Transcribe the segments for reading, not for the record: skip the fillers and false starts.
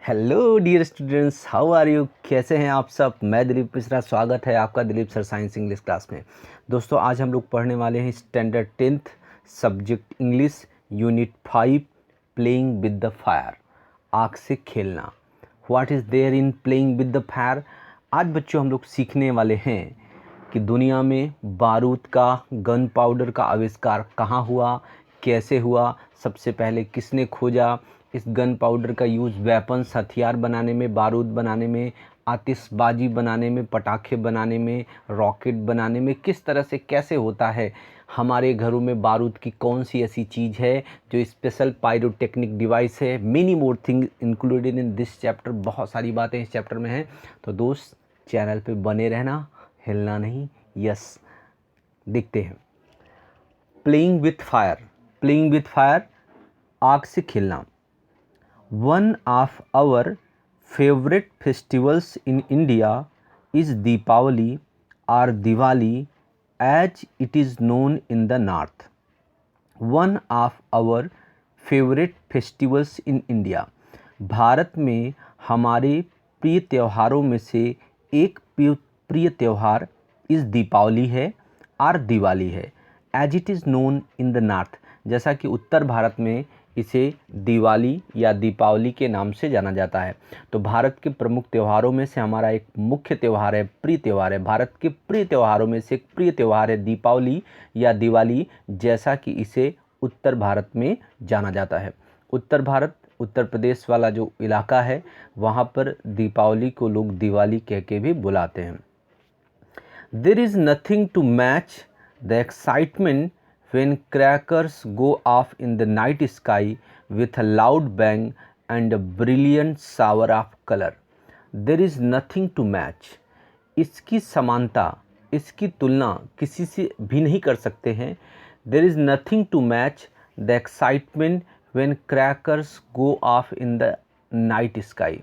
Hello dear students, how are you. कैसे हैं आप सब। मैं दिलीप मिश्रा, स्वागत है आपका Dilip sir science English class में। दोस्तों, आज हम लोग पढ़ने वाले हैं standard 10th subject English unit 5 playing with the fire, आग से खेलना। What is there in playing with the fire. आज बच्चों हम लोग सीखने वाले हैं कि दुनिया में बारूद का, गन पाउडर का आविष्कार कहाँ हुआ, कैसे हुआ, सबसे पहले किसने खोजा, इस गन पाउडर का यूज़ वेपन्स, हथियार बनाने में, बारूद बनाने में, आतिशबाजी बनाने में, पटाखे बनाने में, रॉकेट बनाने में किस तरह से कैसे होता है। हमारे घरों में बारूद की कौन सी ऐसी चीज़ है जो स्पेशल पायरोटेक्निक डिवाइस है। Many more thing included in this chapter. बहुत सारी बातें इस चैप्टर में हैं। तो दोस्त, चैनल पे बने रहना, हिलना नहीं। यस, देखते हैं। Playing with fire. Playing with fire, आग से खेलना। One of our favorite festivals in India is Deepavali or Diwali as it is known in the north. One of our favorite festivals in India. Bharat में हमारे प्रिय त्योहारों में से एक प्रिय त्यौहार इस दीपावली है और दिवाली है। As it is known in the north, जैसा कि उत्तर भारत में इसे दिवाली या दीपावली के नाम से जाना जाता है। तो भारत के प्रमुख त्योहारों में से हमारा एक मुख्य त्यौहार है, प्रिय त्यौहार है। भारत के प्रिय त्योहारों में से एक प्रिय त्यौहार है दीपावली या दिवाली, जैसा कि इसे उत्तर भारत में जाना जाता है। उत्तर भारत, उत्तर प्रदेश वाला जो इलाका है, वहाँ पर दीपावली को लोग दिवाली कह के भी बुलाते हैं। There is nothing to match the excitement when crackers go off in the night sky with a loud bang and a brilliant shower of color. There is nothing to match. इसकी समानता, इसकी तुलना किसी से भी नहीं कर सकते हैं। There is nothing to match the excitement when crackers go off in the night sky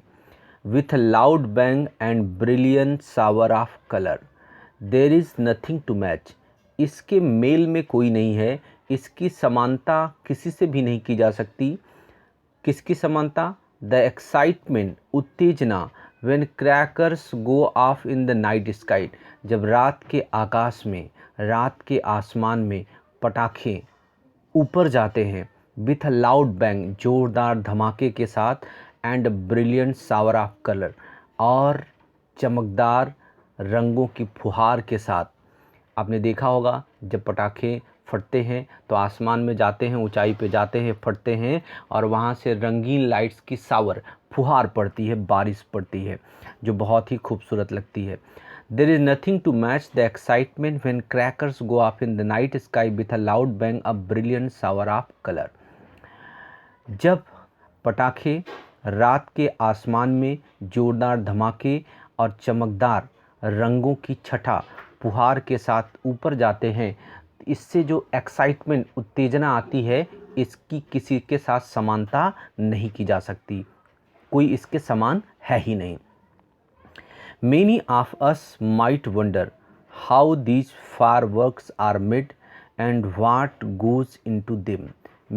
with a loud bang and brilliant shower of color. There is nothing to match. इसके मेल में कोई नहीं है, इसकी समानता किसी से भी नहीं की जा सकती। किसकी समानता? द एक्साइटमेंट, उत्तेजना, when crackers go off in the night sky, जब रात के आकाश में, रात के आसमान में पटाखे ऊपर जाते हैं, विथ अ लाउड बैंग, जोरदार धमाके के साथ, and brilliant shower of colour, और चमकदार रंगों की फुहार के साथ। आपने देखा होगा जब पटाखे फटते हैं तो आसमान में जाते हैं, ऊंचाई पे जाते हैं, फटते हैं और वहाँ से रंगीन लाइट्स की शावर, फुहार पड़ती है, बारिश पड़ती है, जो बहुत ही खूबसूरत लगती है। There is nothing to match the excitement when crackers go off in the night sky with a loud bang a brilliant shower of colour. जब पटाखे रात के आसमान में जोरदार धमाके और चमकदार रंगों की छटा, फुहार के साथ ऊपर जाते हैं, इससे जो एक्साइटमेंट, उत्तेजना आती है, इसकी किसी के साथ समानता नहीं की जा सकती। कोई इसके समान है ही नहीं। Many of us might wonder how these fireworks are made and what goes into them.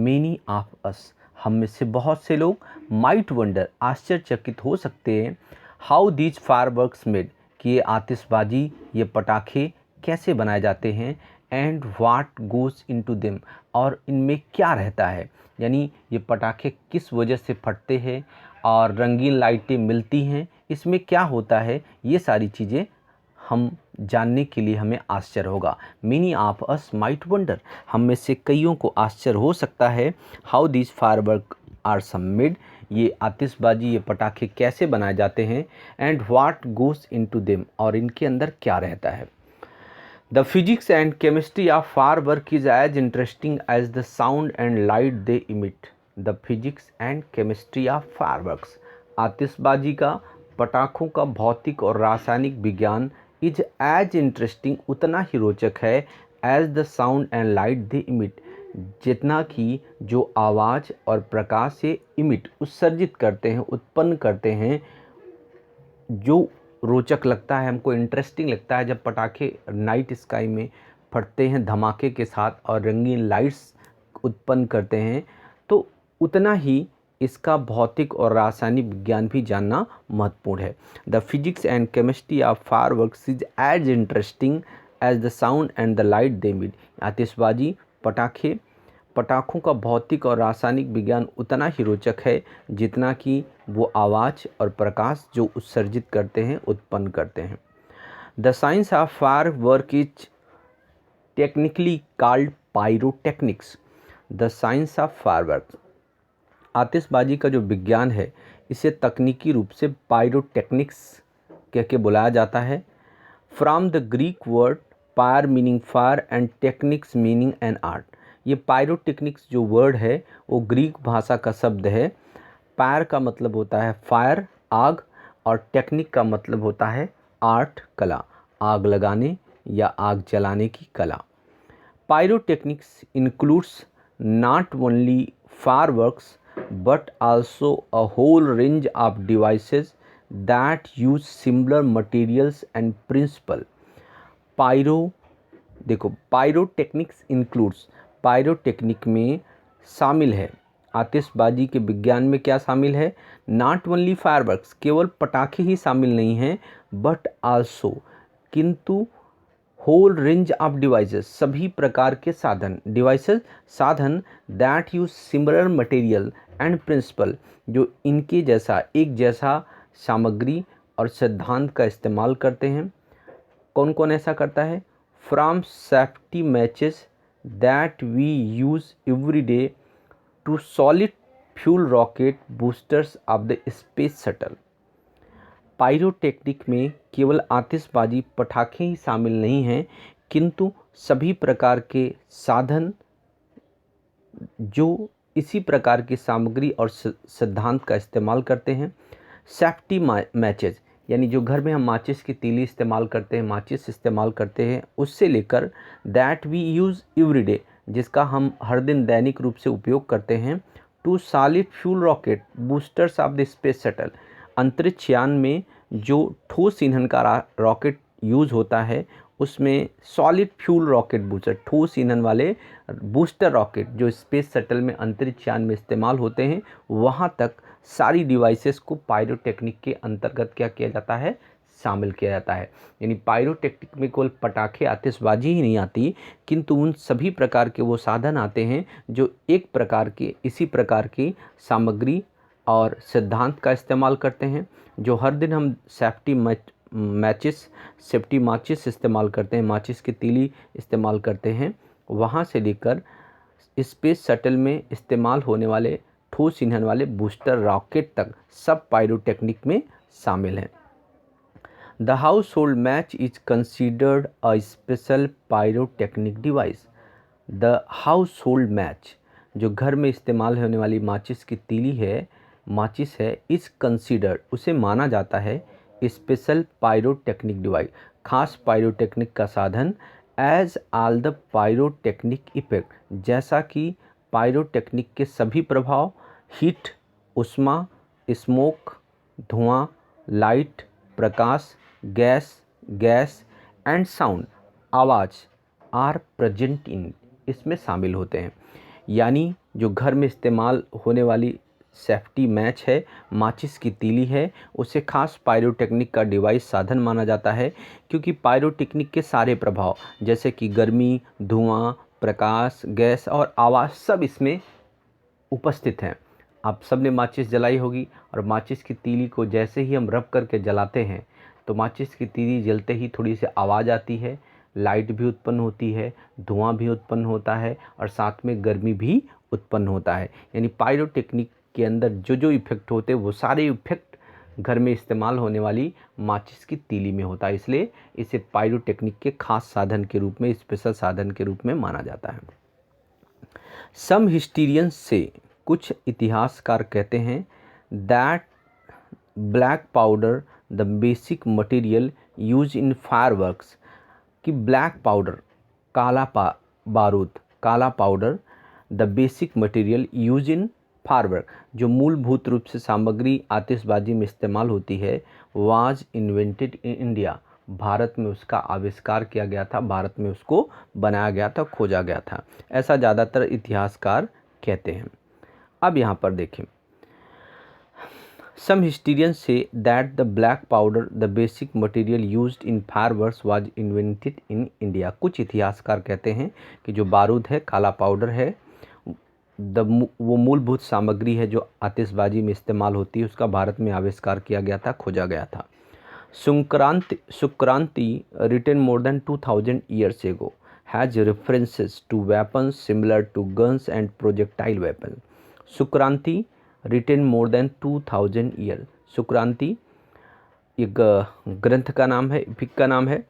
Many of us, हम में से बहुत से लोग might wonder, आश्चर्यचकित हो सकते हैं, how these fireworks made, कि ये आतिशबाजी, ये पटाखे कैसे बनाए जाते हैं, and what goes into them, और इनमें क्या रहता है। यानी ये पटाखे किस वजह से फटते हैं और रंगीन लाइटें मिलती हैं, इसमें क्या होता है, ये सारी चीज़ें हम जानने के लिए हमें आश्चर्य होगा। Many of us might wonder, हम में से कईयों को आश्चर्य हो सकता है, हाउ दिस फायरवर्क आर सबमिड, ये आतिशबाजी, ये पटाखे कैसे बनाए जाते हैं, and what goes into them, और इनके अंदर क्या रहता है। The physics and chemistry of firework is as interesting as the sound and light they emit. The physics and chemistry of fireworks, आतिशबाजी का, पटाखों का भौतिक और रासायनिक विज्ञान इज एज इंटरेस्टिंग, उतना ही रोचक है, as the sound and light they emit, जितना कि जो आवाज़ और प्रकाश से इमिट, उत्सर्जित करते हैं, उत्पन्न करते हैं। जो रोचक लगता है, हमको इंटरेस्टिंग लगता है जब पटाखे नाइट स्काई में फटते हैं धमाके के साथ और रंगीन लाइट्स उत्पन्न करते हैं, तो उतना ही इसका भौतिक और रासायनिक विज्ञान भी जानना महत्वपूर्ण है। The physics and chemistry of fireworks is as interesting as the sound and the light they emit. आतिशबाजी, पटाखों का भौतिक और रासायनिक विज्ञान उतना ही रोचक है जितना कि वो आवाज़ और प्रकाश जो उत्सर्जित करते हैं, उत्पन्न करते हैं। The science of firework is technically called pyrotechnics. The science of firework, आतिशबाजी का जो विज्ञान है इसे तकनीकी रूप से पायरोटेक्निक्स कह के बुलाया जाता है। From the Greek word pyr meaning fire and technics meaning an art. ये पायरोटेक्निक्स जो वर्ड है वो ग्रीक भाषा का शब्द है। पायर का मतलब होता है फायर, आग, और टेक्निक का मतलब होता है आर्ट, कला, आग लगाने या आग जलाने की कला। Pyrotechnics includes not only fireworks but also a whole range of devices that use similar materials and principle. Pyrotechnics includes, pyrotechnic में शामिल है, आतिशबाजी के विज्ञान में क्या शामिल है? नॉट ओनली फायरवर्क्स, केवल पटाखे ही शामिल नहीं हैं, बट आल्सो, किंतु होल रेंज ऑफ डिवाइसेस, सभी प्रकार के साधन, डिवाइसेस साधन, that use similar material and principle, जो इनके जैसा, एक जैसा सामग्री और सिद्धांत का इस्तेमाल करते हैं। कौन कौन ऐसा करता है? From safety matches that we use every day to solid fuel rocket boosters of the space shuttle. Pyrotechnic में केवल आतिशबाजी, पटाखे ही शामिल नहीं हैं, किंतु सभी प्रकार के साधन जो इसी प्रकार की सामग्री और सिद्धांत का इस्तेमाल करते हैं। सेफ्टी मैचेस, यानी जो घर में हम माचिस की तीली इस्तेमाल करते हैं, माचिस इस्तेमाल करते हैं, उससे लेकर that we use every day, जिसका हम हर दिन दैनिक रूप से उपयोग करते हैं, to solid fuel rocket boosters of the space shuttle, अंतरिक्ष यान में जो ठोस ईंधन का रॉकेट यूज़ होता है उसमें सॉलिड फ्यूल रॉकेट बूस्टर, ठोस ईंधन वाले बूस्टर रॉकेट जो स्पेस शटल में, अंतरिक्ष यान में इस्तेमाल होते हैं, वहाँ तक सारी डिवाइसेस को पायरोटेक्निक के अंतर्गत क्या किया जाता है? शामिल किया जाता है। यानी पायरोटेक्निक में केवल पटाखे, आतिशबाजी ही नहीं आती, किंतु उन सभी प्रकार के वो साधन आते हैं जो एक प्रकार के, इसी प्रकार की सामग्री और सिद्धांत का इस्तेमाल करते हैं, जो हर दिन हम सेफ्टी माचिस इस्तेमाल करते हैं, माचिस की तीली इस्तेमाल करते हैं, वहाँ से लेकर स्पेस शटल में इस्तेमाल होने वाले ठोस ईंधन वाले बूस्टर रॉकेट तक सब पायरोटेक्निक में शामिल हैं। The house hold match is considered a special pyrotechnic device. The house hold match, जो घर में इस्तेमाल होने वाली माचिस की तीली है, माचिस है, इज कंसिडर्ड, उसे माना जाता है स्पेशल पायरोटेक्निक डिवाइस, खास पायरोटेक्निक का साधन, as all the pyrotechnic effect, जैसा कि पायरोटेक्निक के सभी प्रभाव, हीट, उष्मा, स्मोक, धुआं, light, Prakash, gas and sound, आवाज़, आर प्रेजेंट इन, इसमें शामिल होते हैं। यानी जो घर में इस्तेमाल होने वाली सेफ्टी मैच है, माचिस की तीली है, उसे खास पायरोटेक्निक का डिवाइस, साधन माना जाता है, क्योंकि पायरोटेक्निक के सारे प्रभाव जैसे कि गर्मी, धुआं, प्रकाश, गैस और आवाज़ सब इसमें उपस्थित हैं। आप सब ने माचिस जलाई होगी, और माचिस की तीली को जैसे ही हम रब करके जलाते हैं तो माचिस की तीली जलते ही थोड़ी सी आवाज़ आती है, लाइट भी उत्पन्न होती है, धुआं भी उत्पन्न होता है, और साथ में गर्मी भी उत्पन्न होता है। यानी पायरोटेक्निक के अंदर जो जो इफ़ेक्ट होते हैं वो सारे इफ़ेक्ट घर में इस्तेमाल होने वाली माचिस की तीली में होता है, इसलिए इसे पायरोटेक्निक के खास साधन के रूप में, स्पेशल साधन के रूप में माना जाता है। सम हिस्टीरियंस से, कुछ इतिहासकार कहते हैं, that black powder the basic material use in fireworks, कि ब्लैक पाउडर, काला powder, the basic material use in firework, जो मूलभूत रूप से सामग्री आतिशबाजी में इस्तेमाल होती है, was invented in India, Bharat में उसका आविष्कार किया गया था, भारत में उसको बनाया गया था, खोजा गया था, ऐसा ज़्यादातर इतिहासकार कहते हैं। अब यहाँ पर देखें, Some historians say that the black powder, the basic material used in fireworks, was invented in India. कुछ इतिहासकार कहते हैं कि जो बारूद है, काला पाउडर है, वो मूलभूत सामग्री है जो आतिशबाजी में इस्तेमाल होती है, उसका भारत में आविष्कार किया गया था, खोजा गया था। सुक्रांति written more than 2000 years ago has references to weapons similar to guns and projectile weapons. सुक्रांति written more than 2000 years. सुक्रांति एक ग्रंथ का नाम है, एपिक का नाम है,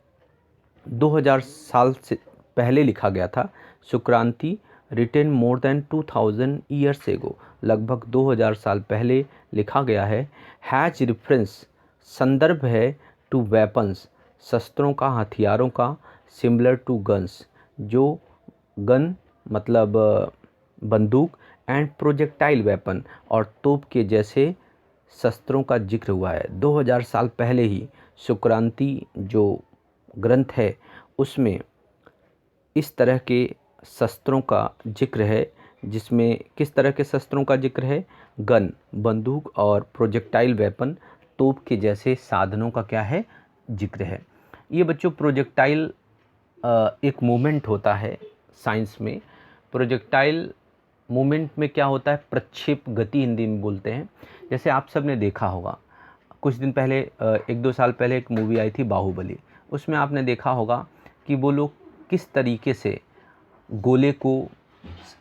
2000 साल से पहले लिखा गया था। सुक्रांति written more than 2000 years ago, लगभग 2000 साल पहले लिखा गया है। हैज रेफरेंस, संदर्भ है, टू वेपन्स, शस्त्रों का, हथियारों का, सिमिलर टू गन्स, जो गन मतलब बंदूक, एंड प्रोजेक्टाइल वेपन, और तोप के जैसे शस्त्रों का जिक्र हुआ है। 2000 साल पहले ही सुक्रांति जो ग्रंथ है उसमें इस तरह के शस्त्रों का जिक्र है, जिसमें किस तरह के शस्त्रों का जिक्र है? गन, बंदूक, और प्रोजेक्टाइल वेपन, तोप के जैसे साधनों का क्या है? जिक्र है। ये बच्चों प्रोजेक्टाइल एक मूवमेंट होता है साइंस में। प्रोजेक्टाइल मूवमेंट में क्या होता है? प्रक्षेप गति हिंदी में बोलते हैं। जैसे आप सब ने देखा होगा, कुछ दिन पहले 1-2 साल पहले एक मूवी आई थी बाहुबली, उसमें आपने देखा होगा कि वो लोग किस तरीके से गोले को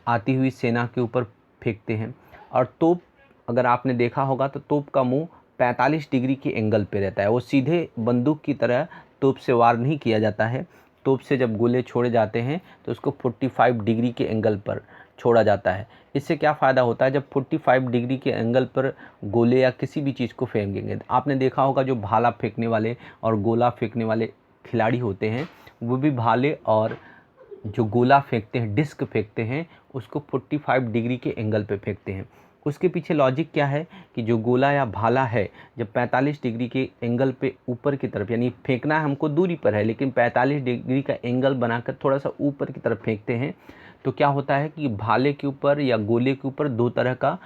आती हुई सेना के ऊपर फेंकते हैं। और तोप, अगर आपने देखा होगा तो तोप का मुंह 45 डिग्री के एंगल पे रहता है। वो सीधे बंदूक की तरह तोप से वार नहीं किया जाता है। तोप से जब गोले छोड़े जाते हैं तो उसको 45 डिग्री के एंगल पर छोड़ा जाता है। इससे क्या फ़ायदा होता है? जब 45 डिग्री के एंगल पर गोले या किसी भी चीज़ को फेंकेंगे, आपने देखा होगा जो भाला फेंकने वाले और गोला फेंकने वाले खिलाड़ी होते हैं, वो भी भाले और जो गोला फेंकते हैं, डिस्क फेंकते हैं, उसको 45 डिग्री के एंगल पे फेंकते हैं। उसके पीछे लॉजिक क्या है कि जो गोला या भाला है, जब 45 डिग्री के एंगल पे ऊपर की तरफ, यानी फेंकना है हमको दूरी पर है, लेकिन 45 डिग्री का एंगल बनाकर थोड़ा सा ऊपर की तरफ फेंकते हैं, तो क्या होता है कि भाले के ऊपर या गोले के ऊपर दो तरह का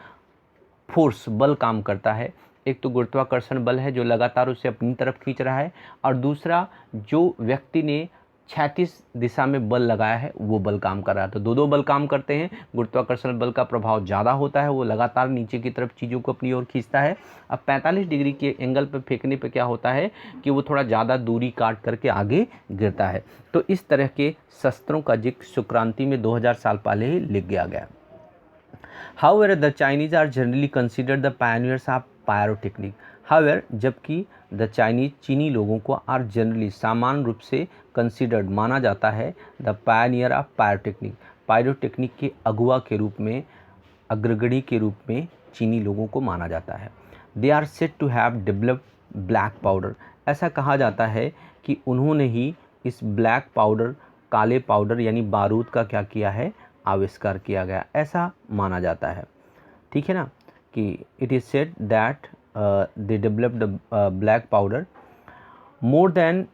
फोर्स, बल काम करता है। एक तो गुरुत्वाकर्षण बल है जो लगातार उसे अपनी तरफ खींच रहा है, और दूसरा जो व्यक्ति ने क्षैतिज दिशा में बल लगाया है वो बल काम कर रहा है। तो दो बल काम करते हैं। गुरुत्वाकर्षण बल का प्रभाव ज़्यादा होता है, वो लगातार नीचे की तरफ चीज़ों को अपनी ओर खींचता है। अब 45 डिग्री के एंगल पर फेंकने पे क्या होता है कि वो थोड़ा ज़्यादा दूरी काट करके आगे गिरता है। तो इस तरह के शस्त्रों का जिक्र सुक्रांति में 2000 साल पहले ही लिख गया गया। However, the Chinese are generally considered the pioneers of pyrotechnic. However, जबकि द चाइनीज, चीनी लोगों को आर जनरली, सामान्य रूप से कंसिडर्ड, माना जाता है, the Pioneer of pyrotechnic, pyrotechnic के अगुआ के रूप में, अग्रगणी के रूप में चीनी लोगों को माना जाता है। They are said to have developed black powder, ऐसा कहा जाता है कि उन्होंने ही इस ब्लैक पाउडर, काले पाउडर यानी बारूद का क्या किया है? आविष्कार किया गया, ऐसा माना जाता है। ठीक है ना, कि it is said that they developed black powder more than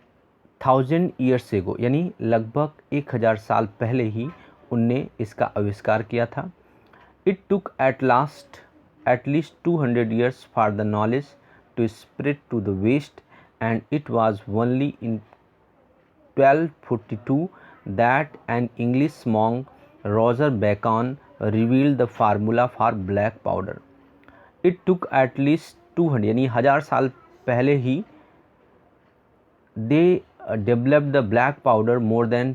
1000 years ago, यानी लगभग 1000 साल पहले ही उनने इसका आविष्कार किया था। It took at least 200 years for the knowledge to spread to the west, and it was only in 1242 that an English monk, Roger Bacon, revealed the formula for black powder. It took at least 200, यानी 1000 साल पहले ही they developed the black powder more than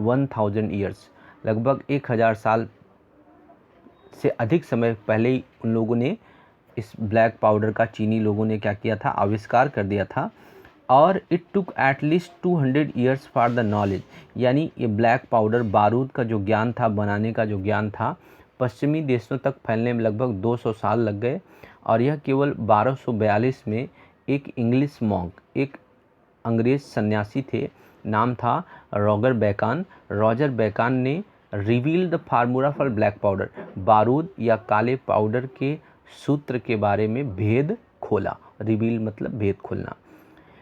1000 years, लगभग 1000 साल से अधिक समय पहले ही उन लोगों ने इस ब्लैक पाउडर का, चीनी लोगों ने क्या किया था? आविष्कार कर दिया था। और it took at least 200 years for the knowledge, यानी ये ब्लैक पाउडर, बारूद का जो ज्ञान था, बनाने का जो ज्ञान था, पश्चिमी देशों तक फैलने में लगभग 200 साल लग गए। और यह केवल 1242 में एक इंग्लिश मॉन्क, एक अंग्रेज सन्यासी थे, नाम था रॉजर बेकान ने reveal the formula for black powder, बारूद या काले पाउडर के सूत्र के बारे में भेद खोला। रिवील मतलब भेद खोलना।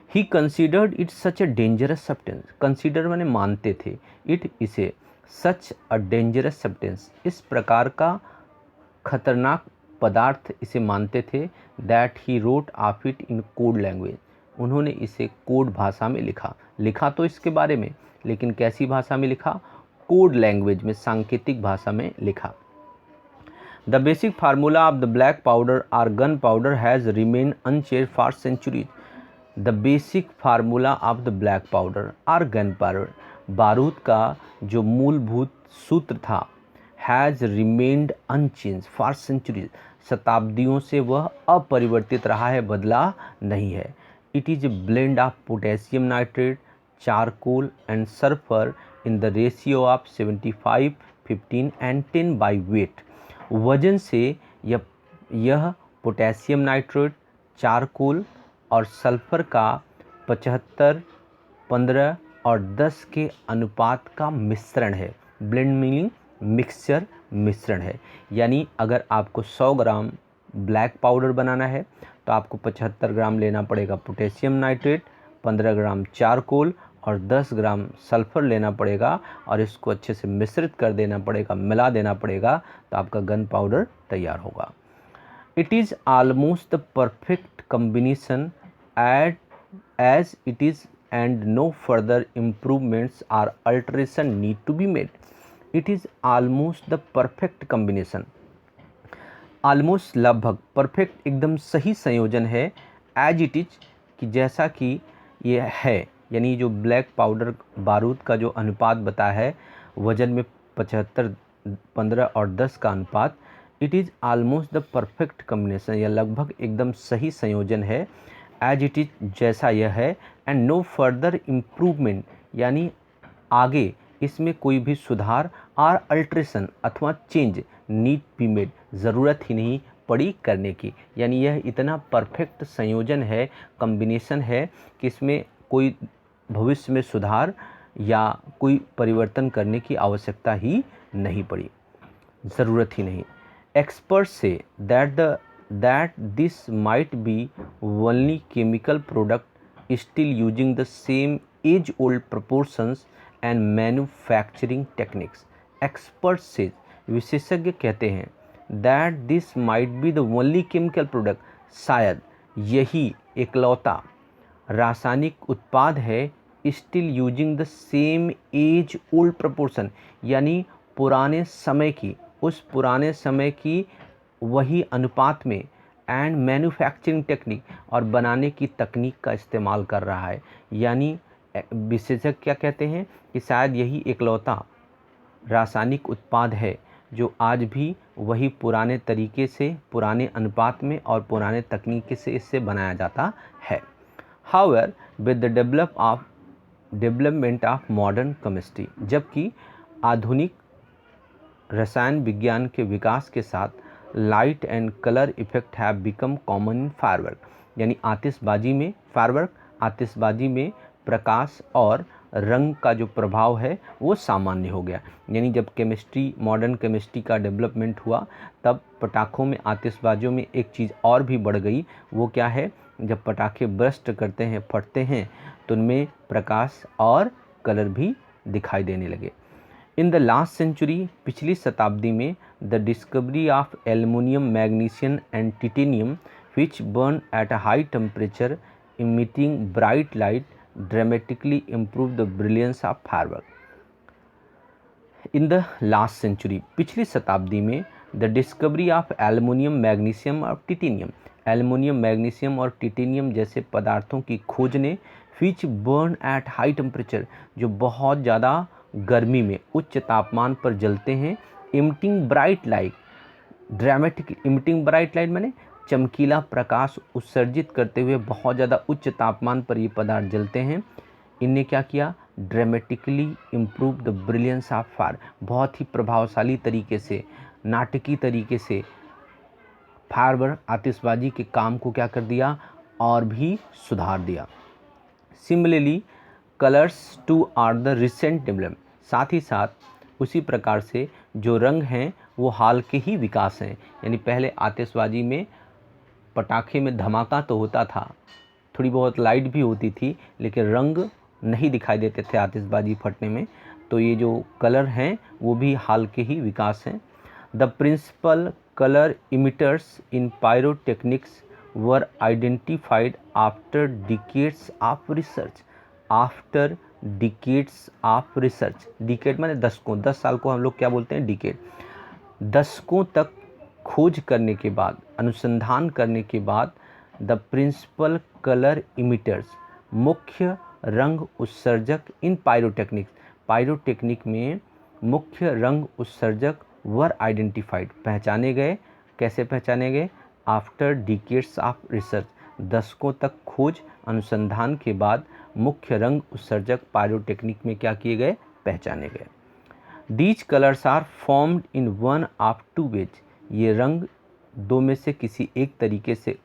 He considered it such a dangerous substance, consider माने मानते थे, इट इसे, सच अ डेंजरस सब्सटेंस, इस प्रकार का खतरनाक पदार्थ इसे मानते थे that he wrote of it in code language, उन्होंने इसे कोड भाषा में लिखा तो इसके बारे में, लेकिन कैसी भाषा में लिखा? कोड लैंग्वेज में, सांकेतिक भाषा में लिखा। The basic formula of the black powder और gunpowder has remain unchanged for centuries. The basic formula of the black powder और गन पाउडर, बारूद का जो मूलभूत सूत्र था, has remained unchange for centuries, शताब्दियों से वह अपरिवर्तित रहा है, बदला नहीं है। It is a blend of potassium nitrate, charcoal and sulphur in the ratio of 75, 15 and 10 by weight. वजन से यह पोटेशियम नाइट्रेट, चारकोल और सल्फर का 75, 15 और 10 के अनुपात का मिश्रण है। ब्लेंड मीनिंग मिक्सचर, मिश्रण है। यानी अगर आपको 100 ग्राम ब्लैक पाउडर बनाना है तो आपको 75 ग्राम लेना पड़ेगा पोटेशियम नाइट्रेट, 15 ग्राम चारकोल और 10 ग्राम सल्फर लेना पड़ेगा और इसको अच्छे से मिश्रित कर देना पड़ेगा, मिला देना पड़ेगा, तो आपका गन पाउडर तैयार होगा। It is almost the perfect combination as it is and no further improvements or alteration need to be made. It is almost the perfect combination, almost लगभग, परफेक्ट एकदम सही संयोजन है, एज इट इज कि जैसा कि ये है, यानी जो ब्लैक पाउडर बारूद का जो अनुपात बताया है वजन में 75, 15 और 10 का अनुपात, it is almost the perfect combination, यह लगभग एकदम सही संयोजन है, एज इट इज जैसा यह है, एंड नो फर्दर इम्प्रूवमेंट यानी आगे इसमें कोई भी सुधार और अल्ट्रेशन अथवा चेंज नीड बी मेड, ज़रूरत ही नहीं पड़ी करने की। यानी यह इतना परफेक्ट संयोजन है, कॉम्बिनेशन है कि इसमें कोई भविष्य में सुधार या कोई परिवर्तन करने की आवश्यकता ही नहीं पड़ी, ज़रूरत ही नहीं। एक्सपर्ट्स से that this might be only chemical product still using the same as old proportions and manufacturing techniques. Experts से, विशेषज्ञ कहते हैं, that this might be the only chemical product, शायद यही एकलौता रासायनिक उत्पाद है, still using the same as old proportion, यानी पुराने समय की, उस पुराने समय की वही अनुपात में, एंड मैन्युफैक्चरिंग टेक्निक और बनाने की तकनीक का इस्तेमाल कर रहा है। यानी विशेषज्ञ क्या कहते हैं कि शायद यही एकलौता रासायनिक उत्पाद है जो आज भी वही पुराने तरीके से, पुराने अनुपात में और पुराने तकनीक से इससे बनाया जाता है। However with the development of modern chemistry, जबकि आधुनिक रसायन विज्ञान के विकास के साथ light and colour effect have become common in firework, यानी आतिशबाजी में, फायरवर्क आतिशबाजी में प्रकाश और रंग का जो प्रभाव है वो सामान्य हो गया। यानी जब केमिस्ट्री, मॉडर्न केमिस्ट्री का डेवलपमेंट हुआ तब पटाखों में, आतिशबाजियों में एक चीज़ और भी बढ़ गई। वो क्या है? जब पटाखे बर्स्ट करते हैं, फटते हैं, तो उनमें प्रकाश और कलर भी दिखाई देने लगे। इन द लास्ट सेंचुरी, पिछली शताब्दी में, the discovery of aluminium, magnesium and titanium which burn at a high temperature emitting bright light dramatically improve the brilliance of firework. In the last century, पिछली शताब्दी में, the discovery of aluminium, magnesium और titanium, aluminium, magnesium और titanium जैसे पदार्थों की खोज ने which burn at high temperature, जो बहुत ज़्यादा गर्मी में, उच्च तापमान पर जलते हैं, emitting bright light, dramatic, emitting bright light माने चमकीला प्रकाश उत्सर्जित करते हुए बहुत ज़्यादा उच्च तापमान पर ये पदार्थ जलते हैं। इनने क्या किया? Dramatically improve the brilliance of fire, बहुत ही प्रभावशाली तरीके से, नाटकीय तरीके से फायरवर्क, आतिशबाजी के काम को क्या कर दिया? और भी सुधार दिया। Similarly colours too are the recent development, साथ ही साथ उसी प्रकार से जो रंग हैं वो हाल के ही विकास हैं। यानी पहले आतिशबाजी में, पटाखे में धमाका तो होता था, थोड़ी बहुत लाइट भी होती थी, लेकिन रंग नहीं दिखाई देते थे आतिशबाजी फटने में। तो ये जो कलर हैं वो भी हाल के ही विकास हैं। The principle color emitters in pyrotechnics were identified after decades of research. After decades of research, decade माने दशकों, 10 साल को हम लोग क्या बोलते हैं, डिकेड। दशकों तक खोज करने के बाद, अनुसंधान करने के बाद, द प्रिंसिपल कलर इमिटर्स, मुख्य रंग उत्सर्जक इन पायरोटेक्निक्स, पायरोटेक्निक में मुख्य रंग उत्सर्जक वर आइडेंटिफाइड, पहचाने गए। कैसे पहचाने गए? आफ्टर डिकेड्स ऑफ रिसर्च, दशकों तक खोज अनुसंधान के बाद मुख्य रंग उत्सर्जक पायरोटेक्निक में क्या किए गए? पहचाने गए। These colours are formed in one of two ways, ये रंग दो में से किसी एक तरीके से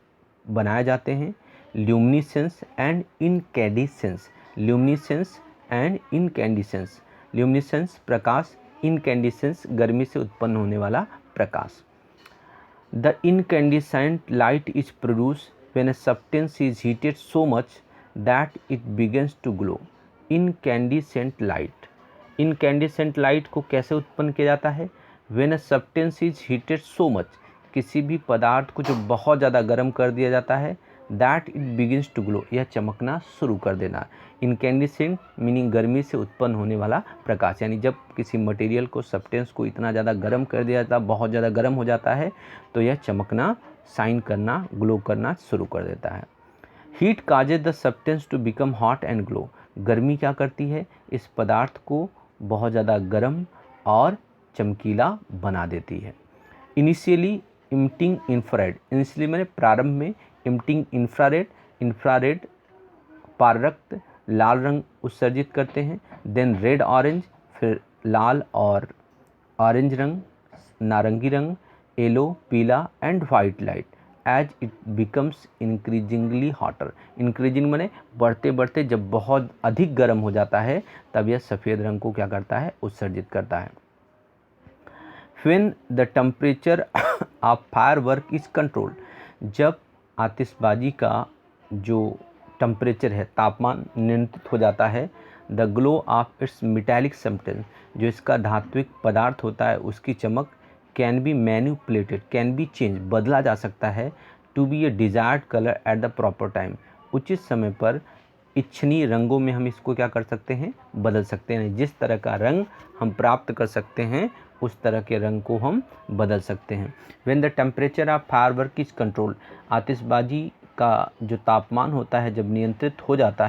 बनाए जाते हैं। Luminescence and incandescence, luminescence and incandescence, luminescence प्रकाश, इनकैंडिसेंस गर्मी से उत्पन्न होने वाला प्रकाश। The incandescent light is produce when a substance is heated so much that it begins to glow. Incandescent light, incandescent light को कैसे उत्पन्न किया जाता है? When a substance is heated so much, किसी भी पदार्थ को जो बहुत ज़्यादा गर्म कर दिया जाता है, that it begins to glow, यह चमकना शुरू कर देना। इनकैंडिसेंट मीनिंग गर्मी से उत्पन्न होने वाला प्रकाश, यानी जब किसी मटेरियल को, सब्सटेंस को इतना ज़्यादा गर्म कर दिया जाता है, बहुत ज़्यादा गर्म हो जाता है, तो यह चमकना, शाइन करना, ग्लो करना शुरू कर देता है। Heat causes the substance to become hot and glow, गर्मी क्या करती है? इस पदार्थ को बहुत ज़्यादा गर्म और चमकीला बना देती है। इनिशियली इमिटिंग इंफ्रारेड, इनिशियली मैंने प्रारंभ में, इमिटिंग इंफ्रारेड, इंफ्रारेड पाररक्त लाल रंग उत्सर्जित करते हैं। देन रेड ऑरेंज, फिर लाल और ऑरेंज रंग, नारंगी रंग, येलो, पीला and white light. As it becomes increasingly hotter, increasing माने बढ़ते बढ़ते जब बहुत अधिक गर्म हो जाता है, तब यह सफ़ेद रंग को क्या करता है? उत्सर्जित करता है। When the temperature of firework is controlled, जब आतिशबाजी का जो टेम्परेचर है, तापमान नियंत्रित हो जाता है, the glow of its metallic substance, जो इसका धात्विक पदार्थ होता है, उसकी चमक can be manipulated, can be change, बदला जा सकता है, to be a desired colour at the proper time, उचित समय पर इच्छनीय रंगों में हम इसको क्या कर सकते हैं? बदल सकते हैं। जिस तरह का रंग हम प्राप्त कर सकते हैं, उस तरह के रंग को हम बदल सकते हैं। When the temperature of firework is control, आतिशबाजी का जो तापमान होता है जब नियंत्रित हो जाता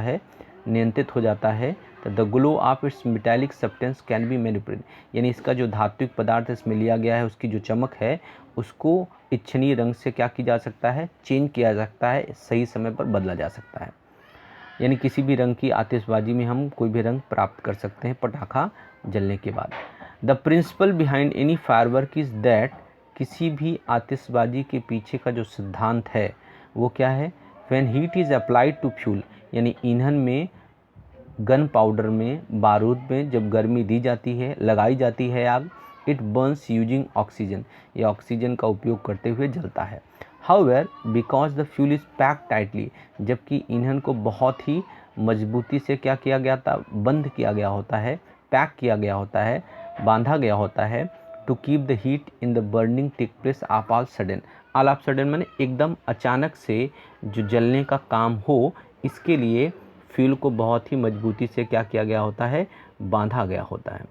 है, तो the glow of its metallic substance can be manipulated, यानी इसका जो धात्विक पदार्थ इसमें लिया गया है, उसकी जो चमक है, उसको इच्छनीय रंग से क्या किया जा सकता है? चेंज किया जा सकता है, सही समय पर बदला जा सकता है। यानी किसी भी रंग की आतिशबाजी में हम कोई भी रंग प्राप्त कर सकते हैं पटाखा जलने के बाद। The principle behind any firework is that, किसी भी आतिशबाजी के पीछे का जो सिद्धांत है वो क्या है? When heat is applied to fuel, यानी ईंधन में, गन पाउडर में, बारूद में जब गर्मी दी जाती है, लगाई जाती है आग, इट बर्न्स यूजिंग ऑक्सीजन, यह ऑक्सीजन का उपयोग करते हुए जलता है। However because the fuel is packed tightly, जबकि ईंधन को बहुत ही मजबूती से क्या किया गया था? बंद किया गया होता है, पैक किया गया होता है, बांधा गया होता है। To keep the heat in the burning take place all of sudden माने एकदम अचानक से जो जलने का काम हो, इसके लिए फ्यूल को बहुत ही मजबूती से क्या किया गया होता है? बांधा गया होता है।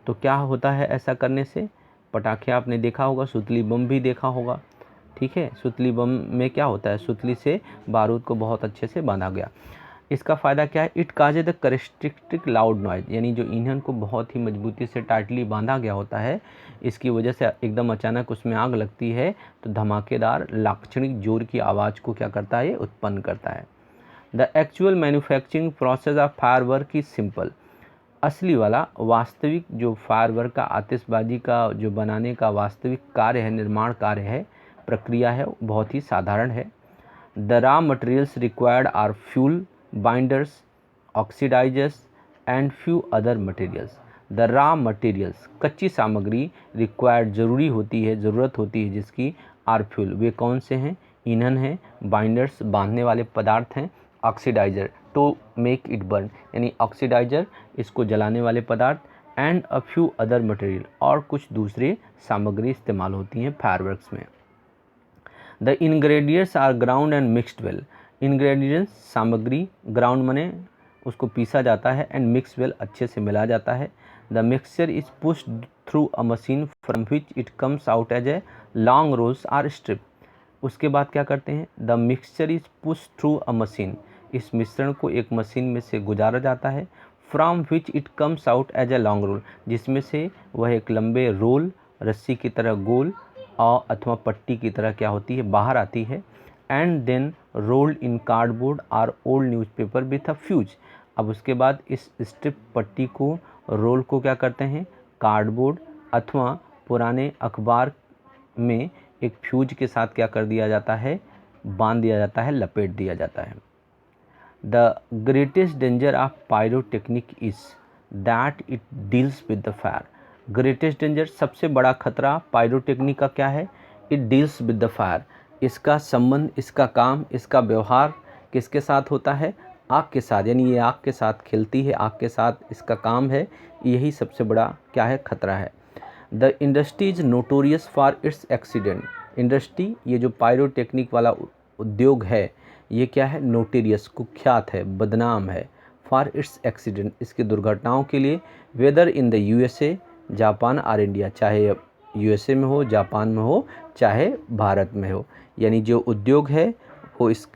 तो क्या होता है ऐसा करने से? पटाखे आपने देखा होगा, सुतली बम भी देखा होगा, ठीक है। सुतली बम में क्या होता है? सुतली से बारूद को बहुत अच्छे से बांधा गया। इसका फ़ायदा क्या है? It causes the characteristic loud noise, यानी जो ईंधन को बहुत ही मजबूती से टाइटली बांधा गया होता है, इसकी वजह से एकदम अचानक उसमें आग लगती है, तो धमाकेदार लाक्षणिक जोर की आवाज़ को क्या करता है? उत्पन्न करता है। The actual manufacturing process of firework is simple, असली वाला वास्तविक जो फायरवर्क का, आतिशबाजी का जो बनाने का वास्तविक कार्य है, निर्माण कार्य है, प्रक्रिया है, बहुत ही साधारण है। The raw materials required are fuel, binders, oxidisers and few other materials. The raw materials, कच्ची सामग्री, रिक्वायर्ड जरूरी होती है, ज़रूरत होती है जिसकी, आर फ्यूल, वे कौन से हैं? ईंधन है, बाइंडर्स, बांधने वाले पदार्थ हैं, oxidizer to make it burn, यानी ऑक्सीडाइजर इसको जलाने वाले पदार्थ, and a few other material, और कुछ दूसरे सामग्री इस्तेमाल होती हैं फायरवर्क्स में। The ingredients are ground and mixed well. Ingredients सामग्री, ग्राउंड मने उसको पीसा जाता है, एंड मिक्स वेल अच्छे से मिला जाता है। The mixture is pushed through a machine from which it comes out as a long rolls or strip. उसके बाद क्या करते हैं, the mixture is push through a machine, इस मिश्रण को एक मशीन में से गुजारा जाता है। From which it comes out as a long roll, जिसमें से वह एक लंबे रोल, रस्सी की तरह गोल और अथवा पट्टी की तरह क्या होती है, बाहर आती है। And then rolled in cardboard or old newspaper with a fuse. अब उसके बाद इस स्ट्रिप पट्टी को, रोल को क्या करते हैं, कार्डबोर्ड अथवा पुराने अखबार में एक फ्यूज के साथ क्या कर दिया जाता है, बांध दिया जाता है, लपेट दिया जाता है। The greatest danger of pyrotechnic is that it deals with the fire. Greatest danger, सबसे बड़ा खतरा पायरोटेक्निक का क्या है, it deals with the fire, इसका संबंध, इसका काम, इसका व्यवहार किसके साथ होता है, आग के साथ, यानी ये आग के साथ खेलती है, आग के साथ इसका काम है, यही सबसे बड़ा क्या है, खतरा है। The industry is notorious for its accident. Industry, ये जो पायरोटेक्निक वाला उद्योग है, ये क्या है, नोटेरियस, कुख्यात है, बदनाम है, फॉर इट्स एक्सीडेंट, इसकी दुर्घटनाओं के लिए। Whether in the USA, Japan और इंडिया, चाहे यूएसए में हो, जापान में हो, चाहे भारत में हो, यानी जो उद्योग है वो इस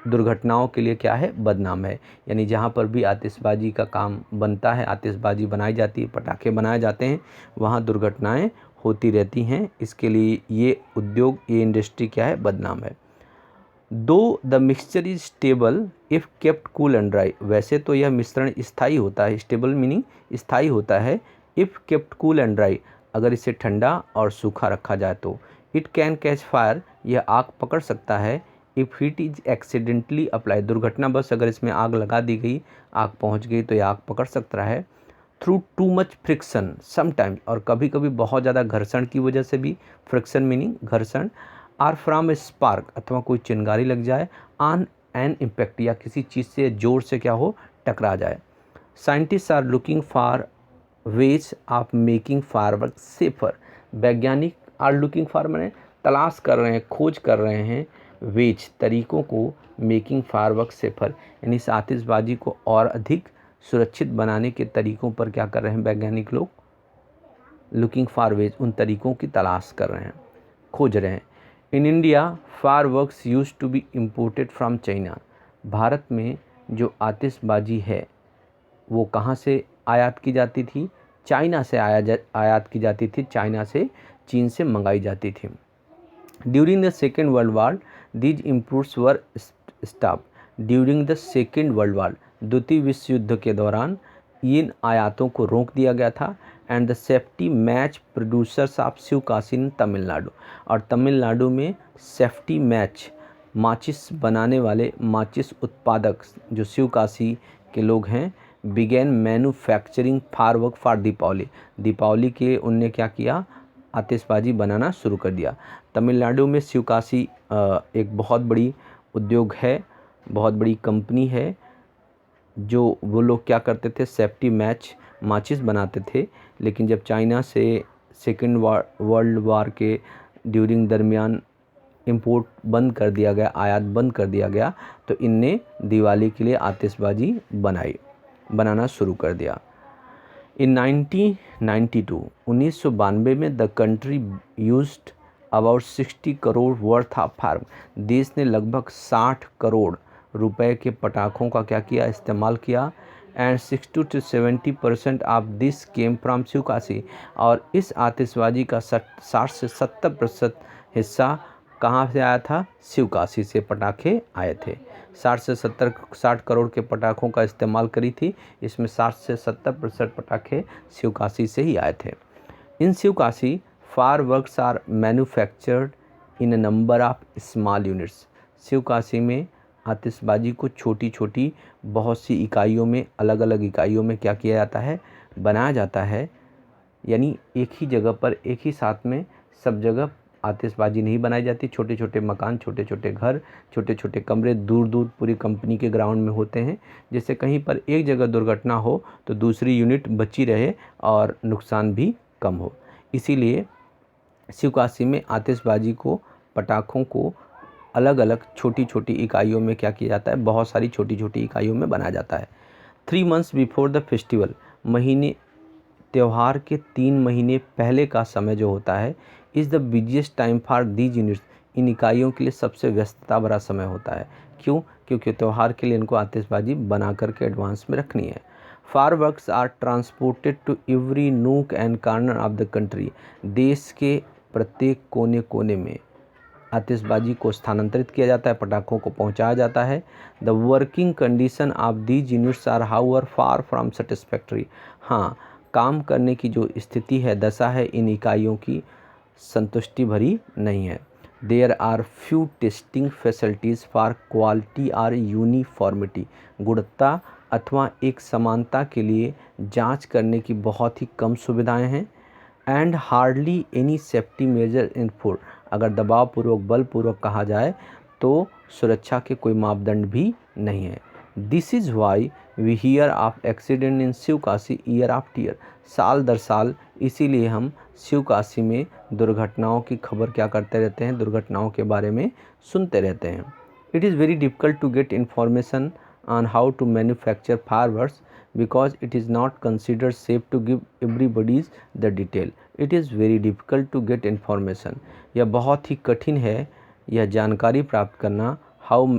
दुर्घटनाओं के लिए क्या है, बदनाम है। यानी जहाँ पर भी आतिशबाजी का काम बनता है, आतिशबाजी बनाई जाती है, पटाखे बनाए जाते हैं, वहाँ दुर्घटनाएं होती रहती हैं। इसके लिए ये उद्योग, ये इंडस्ट्री क्या है, बदनाम है। दो the mixture is stable if kept cool and dry. वैसे तो यह मिश्रण स्थायी होता है, स्टेबल मीनिंग स्थायी होता है, if kept cool and dry, अगर इसे ठंडा और सूखा रखा जाए तो। इट कैन कैच फायर, यह आग पकड़ सकता है। If heat is accidentally apply, दुर्घटनावश अगर इसमें आग लगा दी गई, आग पहुंच गई तो यह आग पकड़ सकता है। Through too much friction sometimes, और कभी कभी बहुत ज़्यादा घर्षण की वजह से भी, फ्रिक्शन मीनिंग घर्षण, आर फ्रॉम ए स्पार्क, अथवा कोई चिंगारी लग जाए, ऑन एन इम्पैक्ट, या किसी चीज़ से जोर से क्या हो, टकरा जाए। Scientist are looking for ways of making firework safer. वैज्ञानिक आर लुकिंग फॉर मैंने तलाश कर रहे हैं, खोज कर रहे हैं, वेज तरीक़ों को, मेकिंग फायरवर्क सेफर, यानी इस आतिशबाजी को और अधिक सुरक्षित बनाने के तरीक़ों पर क्या कर रहे हैं वैज्ञानिक लोग, लुकिंग फॉर वेज, उन तरीक़ों की तलाश कर रहे हैं, खोज रहे हैं। In India fireworks used to be imported from China. भारत में जो आतिशबाजी है वो कहाँ से आयात की जाती थी, चाइना से आयात की जाती थी, चाइना से, चीन से मंगाई जाती थी। During the second world war these imports were stop. During the second world war, द्वितीय विश्व युद्ध के दौरान इन आयातों को रोक दिया गया था। And the safety match producers of Sivakasi in Tamil Nadu, और तमिलनाडु में सेफ्टी मैच, माचिस बनाने वाले, माचिस उत्पादक जो शिवकाशी के लोग हैं, begin manufacturing firework for Deepavali. Deepavali के उनने क्या किया, आतिशबाजी बनाना शुरू कर दिया। तमिलनाडु में शिवकाशी एक बहुत बड़ी उद्योग है, बहुत बड़ी कंपनी है, जो वो लोग क्या करते थे, सेफ्टी मैच, माचिस बनाते थे। लेकिन जब चाइना से सेकेंड वर्ल्ड वार के ड्यूरिंग दरमियान इंपोर्ट बंद कर दिया गया, आयात बंद कर दिया गया, तो इनने दिवाली के लिए आतिशबाजी बनाना शुरू कर दिया। इन 1992 में the country used about 60 crore worth of farm. देश ने लगभग 60 करोड़ रुपए के पटाखों का क्या किया, इस्तेमाल किया। And 60 to 70% of this came from Sivakasi, और इस आतिशबाजी का 60 से 70% हिस्सा कहाँ से आया था, शिवकाशी से पटाखे आए थे। 60 करोड़ के पटाखों का इस्तेमाल करी थी, इसमें 60 से 70% पटाखे शिवकाशी से ही आए थे। In Sivakasi fireworks are manufactured in a number of small units. Sivakasi में आतिशबाजी को छोटी छोटी बहुत सी इकाइयों में, अलग अलग इकाइयों में क्या किया जाता है, बनाया जाता है। यानी एक ही जगह पर, एक ही साथ में सब जगह आतिशबाजी नहीं बनाई जाती। छोटे छोटे मकान, छोटे छोटे घर, छोटे छोटे कमरे दूर दूर पूरी कंपनी के ग्राउंड में होते हैं, जिससे कहीं पर एक जगह दुर्घटना हो तो दूसरी यूनिट बची रहे और नुकसान भी कम हो। इसीलिए शिवकाशी में आतिशबाजी को, पटाखों को अलग अलग छोटी छोटी इकाइयों में क्या किया जाता है, बहुत सारी छोटी छोटी इकाइयों में बनाया जाता है। 3 months बिफोर द फेस्टिवल, महीने त्यौहार के 3 महीने पहले का समय जो होता है, is the busiest time for these units, इन इकाइयों के लिए सबसे व्यस्तता भरा समय होता है। क्यों? क्योंकि त्यौहार के लिए इनको आतिशबाजी बना करके एडवांस में रखनी है। Fireworks are transported to every nook and corner of the country, देश के प्रत्येक कोने कोने में आतिशबाजी को स्थानांतरित किया जाता है, पटाखों को पहुंचाया जाता है। The working condition of these units are however far from satisfactory, हाँ, काम करने की जो स्थिति है, दशा है, इन इकाइयों की संतुष्टि भरी नहीं है। There are few testing facilities for quality or uniformity, गुणवत्ता अथवा एक समानता के लिए जांच करने की बहुत ही कम सुविधाएं हैं। And hardly any safety measure in food, अगर दबावपूर्वक बलपूर्वक कहा जाए तो सुरक्षा के कोई मापदंड भी नहीं है। This is why we hear of accident in Sivakasi year after year, साल दर साल इसीलिए हम शिवकाशी में दुर्घटनाओं की खबर क्या करते रहते हैं, दुर्घटनाओं के बारे में सुनते रहते हैं। It is very difficult to get information on how to manufacture fireworks because it is not considered safe to give everybody the detail. It is very difficult to get information. यह बहुत ही कठिन है यह जानकारी प्राप्त करना, हाउ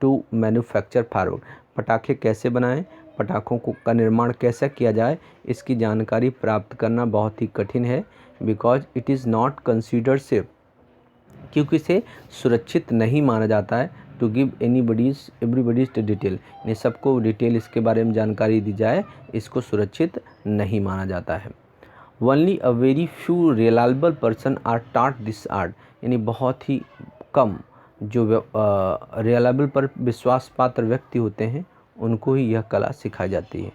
टू मैन्युफैक्चर फायरवर्क, पटाखे कैसे बनाएं, पटाखों का निर्माण कैसे किया जाए, इसकी जानकारी प्राप्त करना बहुत ही कठिन है। Because it is not considered safe, क्योंकि इसे सुरक्षित नहीं माना जाता है। टू गिव एवरीबडीज डिटेल, इन्हें सबको डिटेल इसके बारे में जानकारी दी जाए, इसको सुरक्षित नहीं माना जाता है। Only a very few reliable person are taught this art, यानी बहुत ही कम जो रिलायबल पर विश्वास पात्र व्यक्ति होते हैं उनको ही यह कला सिखाई जाती है।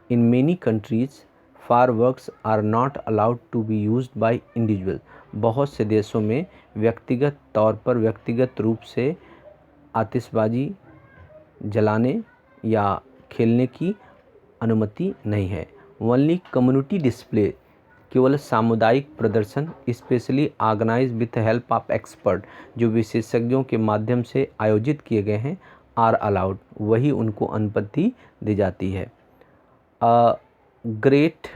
In many countries fireworks are not allowed to be used by individual, बहुत से देशों में व्यक्तिगत तौर पर, व्यक्तिगत रूप से आतिशबाजी जलाने या खेलने की अनुमति नहीं है। ओनली कम्युनिटी डिस्प्ले, केवल सामुदायिक प्रदर्शन, specially organise with help of expert, जो विशेषज्ञों के माध्यम से आयोजित किए गए हैं, आर अलाउड, वही उनको अनुमति दी जाती है। A great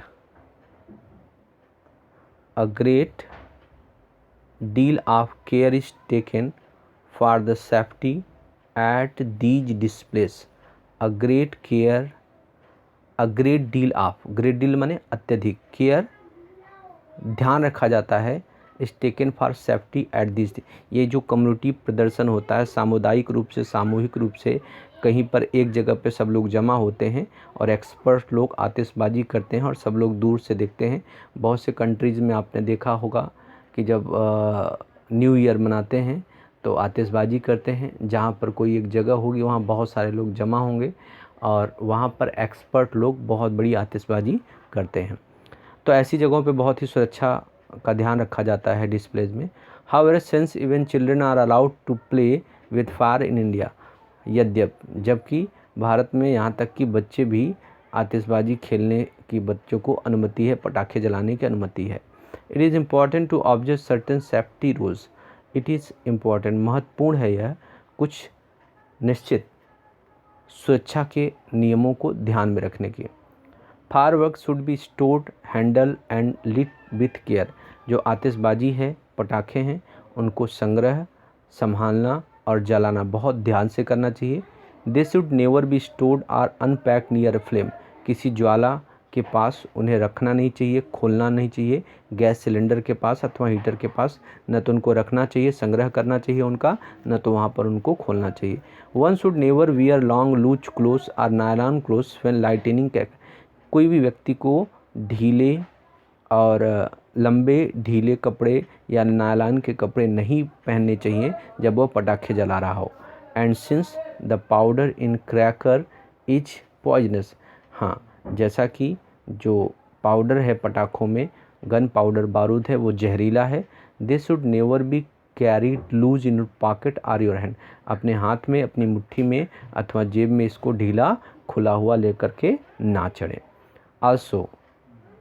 deal of care is taken for the safety at these displace. A great deal of, great deal माने अत्यधिक, केयर ध्यान रखा जाता है, is taken for safety at this, ये जो कम्युनिटी प्रदर्शन होता है सामुदायिक रूप से, सामूहिक रूप से कहीं पर एक जगह पे सब लोग जमा होते हैं और एक्सपर्ट लोग आतिशबाजी करते हैं और सब लोग दूर से देखते हैं। बहुत से कंट्रीज़ में आपने देखा होगा कि जब न्यू ईयर मनाते हैं तो आतिशबाजी करते हैं, जहाँ पर कोई एक जगह होगी वहाँ बहुत सारे लोग जमा होंगे और वहाँ पर एक्सपर्ट लोग बहुत बड़ी आतिशबाजी करते हैं। तो ऐसी जगहों पे बहुत ही सुरक्षा का ध्यान रखा जाता है डिस्प्लेज में। However since even children are allowed to play with fire in India, जबकि भारत में यहाँ तक कि बच्चे भी आतिशबाजी खेलने की, बच्चों को अनुमति है, पटाखे जलाने की अनुमति है। It is important to observe certain safety rules, it is important, महत्वपूर्ण है यह, कुछ निश्चित सुरक्षा के नियमों को ध्यान में रखने की। Firework should be stored, handle and lit with care, जो आतिशबाजी है, पटाखे हैं, उनको संग्रह, संभालना और जलाना बहुत ध्यान से करना चाहिए। दे शुड नेवर बी स्टोर्ड और अनपैक्ड नियर फ्लेम, किसी ज्वाला के पास उन्हें रखना नहीं चाहिए, खोलना नहीं चाहिए, गैस सिलेंडर के पास अथवा हीटर के पास न तो उनको रखना चाहिए, संग्रह करना चाहिए उनका, न तो वहाँ पर उनको खोलना चाहिए। One should never wear long loose clothes और नायलॉन क्लोथ्स व्हेन लाइटनिंग, कोई भी व्यक्ति को ढीले और लंबे ढीले कपड़े या नायलॉन के कपड़े नहीं पहनने चाहिए जब वह पटाखे जला रहा हो। And since the powder in cracker is poisonous, हाँ, जैसा कि जो पाउडर है पटाखों में, गन पाउडर बारूद है, वो जहरीला है, they should never be carried loose in pocket or your hand. अपने हाथ में, अपनी मुट्ठी में अथवा जेब में इसको ढीला खुला हुआ लेकर के ना चढ़ें। Also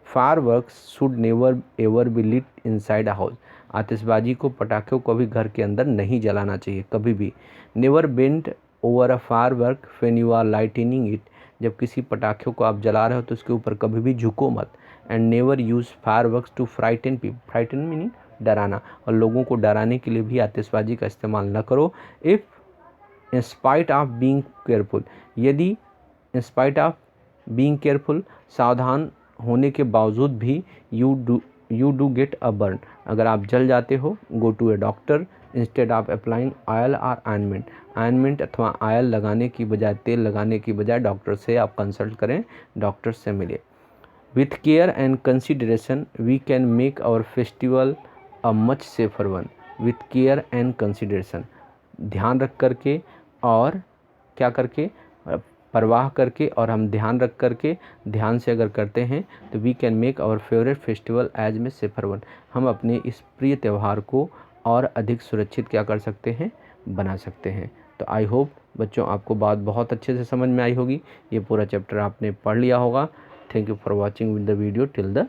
fireworks should never ever be lit inside a house. आतिशबाजी को, पटाखों को भी घर के अंदर नहीं जलाना चाहिए कभी भी। Never bend over a firework when you are lightning it. जब किसी पटाखे को आप जला रहे हो तो उसके ऊपर कभी भी झुको मत। And never use fireworks to frighten people. Frighten meaning डराना, और लोगों को डराने के लिए भी आतिशबाजी का इस्तेमाल न करो। If in spite of being careful, यदि इंस्पाइट ऑफ बीइंग केयरफुल, सावधान होने के बावजूद भी you do get a burn, अगर आप जल जाते हो, go to a doctor instead of applying oil और ऑइंटमेंट। ऑइंटमेंट अथवा ऑयल लगाने की बजाय, तेल लगाने की बजाय डॉक्टर से आप कंसल्ट करें, डॉक्टर से मिले। With care and consideration we can make our festival a much safer one. With care and consideration, ध्यान रख करके और क्या करके, परवाह करके और हम ध्यान रख करके, ध्यान से अगर करते हैं तो we can make our favourite festival as में सेफर वन। हम अपने इस प्रिय त्यौहार को और अधिक सुरक्षित क्या कर सकते हैं, बना सकते हैं। तो आई होप बच्चों आपको बात बहुत अच्छे से समझ में आई होगी। ये पूरा चैप्टर आपने पढ़ लिया होगा। Thank you for watching the video till the